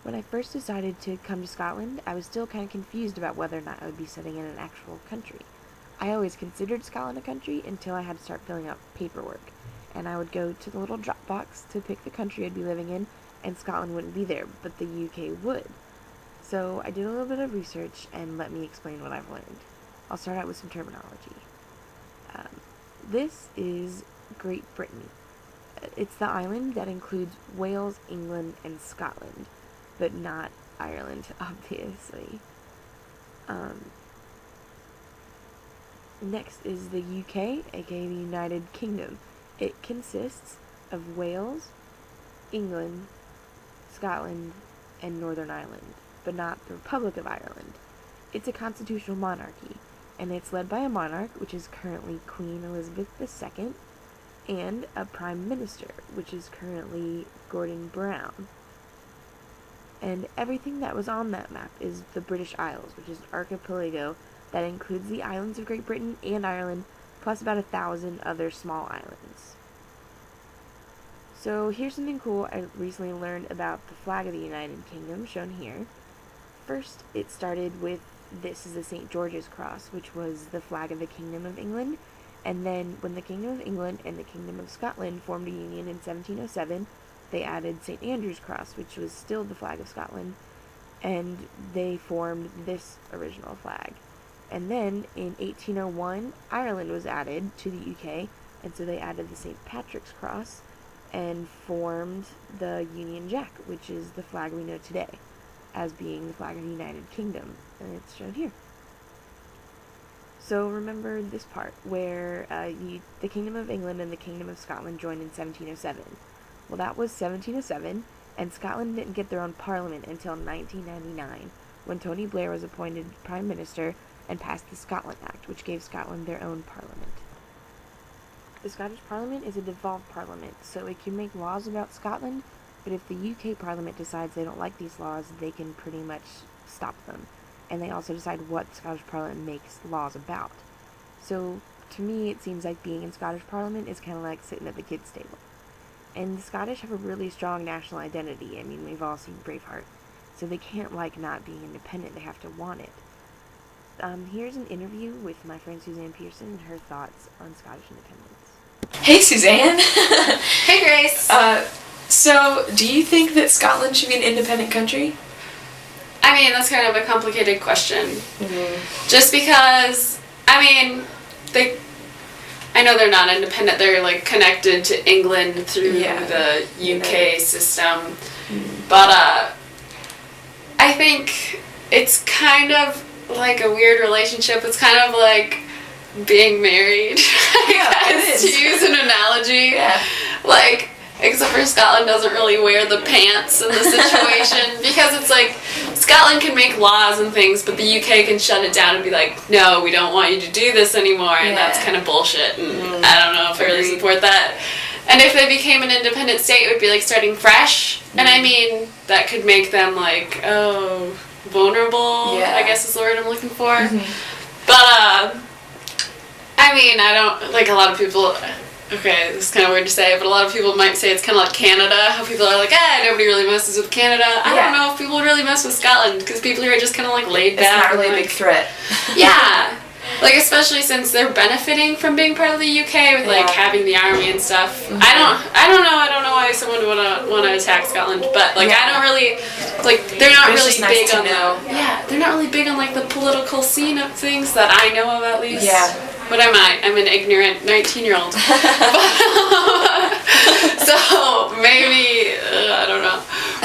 When I first decided to come to Scotland, I was still kind of confused about whether or not I would be studying in an actual country. I always considered Scotland a country until I had to start filling out paperwork, and I would go to the little drop box to pick the country I'd be living in, and Scotland wouldn't be there, but the UK would. So I did a little bit of research, and let me explain what I've learned. I'll start out with some terminology. This is Great Britain. It's the island that includes Wales, England, and Scotland, but not Ireland, obviously. Next is the UK, aka the United Kingdom. It consists of Wales, England, Scotland, and Northern Ireland, but not the Republic of Ireland. It's a constitutional monarchy, and it's led by a monarch, which is currently Queen Elizabeth II, and a Prime Minister, which is currently Gordon Brown. And everything that was on that map is the British Isles, which is an archipelago that includes the islands of Great Britain and Ireland, plus about 1,000 other small islands. So here's something cool I recently learned about the flag of the United Kingdom, shown here. First, it started with this is the St. George's Cross, which was the flag of the Kingdom of England, and then when the Kingdom of England and the Kingdom of Scotland formed a union in 1707, they added St. Andrew's Cross, which was still the flag of Scotland, and they formed this original flag. And then, in 1801, Ireland was added to the UK, and so they added the St. Patrick's Cross, and formed the Union Jack, which is the flag we know today as being the flag of the United Kingdom, and it's shown here. So remember this part, where the Kingdom of England and the Kingdom of Scotland joined in 1707. Well, that was 1707, and Scotland didn't get their own parliament until 1999, when Tony Blair was appointed Prime Minister and passed the Scotland Act, which gave Scotland their own parliament. The Scottish Parliament is a devolved parliament, so it can make laws about Scotland, but if the UK Parliament decides they don't like these laws, they can pretty much stop them. And they also decide what the Scottish Parliament makes laws about. So, to me, it seems like being in Scottish Parliament is kind of like sitting at the kids' table. And the Scottish have a really strong national identity. I mean, we've all seen Braveheart. So they can't like not being independent, they have to want it. Here's an interview with my friend Suzanne Pearson and her thoughts on Scottish independence. Hey, Suzanne. Hey, Grace. So, do you think that Scotland should be an independent country? I mean, that's kind of a complicated question. Mm-hmm. Just because, I mean, I know they're not independent. They're, like, connected to England through the UK system. Mm-hmm. But, I think it's kind of like a weird relationship. It's kind of like being married, I guess, to use an analogy. Yeah. Like, except for Scotland doesn't really wear the pants in the situation, because it's like, Scotland can make laws and things, but the UK can shut it down and be like, no, we don't want you to do this anymore, and that's kind of bullshit, and I don't know if I really support that. And if they became an independent state, it would be like starting fresh, and I mean, that could make them like, vulnerable, I guess is the word I'm looking for. Mm-hmm. But, I mean, I don't, like, a lot of people, okay, this is kind of weird to say, but a lot of people might say it's kind of like Canada, how people are like, nobody really messes with Canada. I don't know if people would really mess with Scotland, because people here are just kind of, like, laid back. It's not really and, a big threat. Yeah. Like, especially since they're benefiting from being part of the UK with, like, having the army and stuff. Mm-hmm. I don't know why someone would want to attack Scotland, but, like, I don't really, like, they're not really big on they're not really big on, like, the political scene of things that I know of, at least. Yeah. What am I? I'm an ignorant 19-year-old. So, maybe, I don't know.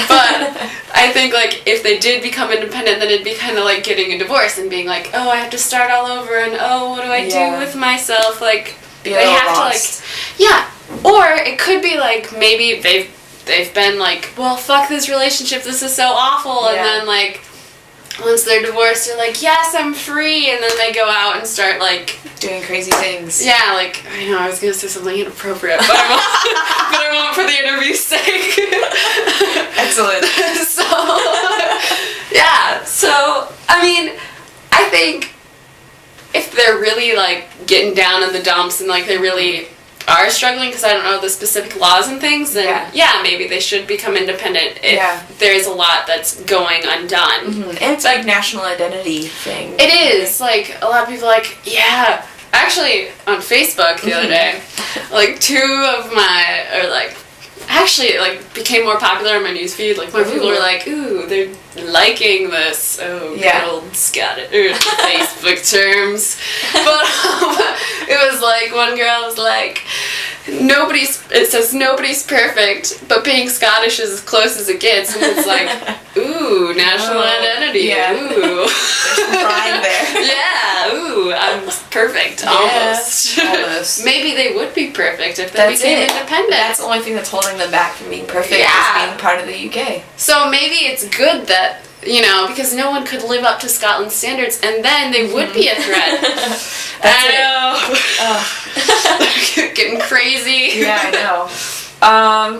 But I think, like, if they did become independent, then it'd be kind of like getting a divorce and being like, oh, I have to start all over, and oh, what do I do with myself? Like, they have lost. to, like, or it could be like, maybe they've been like, well, fuck this relationship, this is so awful, and then, like, once they're divorced, they're like, yes, I'm free, and then they go out and start, like, doing crazy things. Yeah, like, I know, I was going to say something inappropriate, but I won't for the interview's sake. Excellent. So, I mean, I think if they're really, like, getting down in the dumps and, like, they really are struggling, because I don't know the specific laws and things, then maybe they should become independent if there's a lot that's going undone. Mm-hmm. And it's like national identity thing. It is. Like, a lot of people are like, yeah. Actually, on Facebook the other day, like, two of my, or like, actually, like, became more popular on my newsfeed. Like, more people were like, ooh, they're liking this. Oh, good old Scottish Facebook terms. But it was like, one girl was like, it says nobody's perfect, but being Scottish is as close as it gets. And it's like, ooh, national identity. Yeah. Ooh. There's some pride there. Yeah, ooh, I'm perfect. Almost. Almost. Maybe they would be perfect if they became independent. That's the only thing that's holding them back from being perfect is being part of the UK. So maybe it's good that, you know, because no one could live up to Scotland's standards, and then they would be a threat. I know. Getting crazy. Yeah, I know.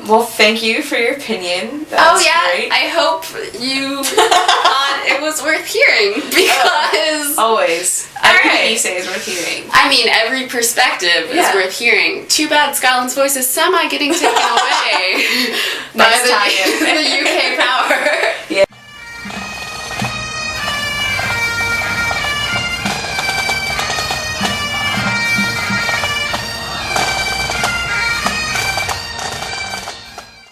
Well, thank you for your opinion. That was great. I hope you thought it was worth hearing, because always everything you say is worth hearing. I mean, every perspective is worth hearing. Too bad Scotland's voice is semi getting taken away by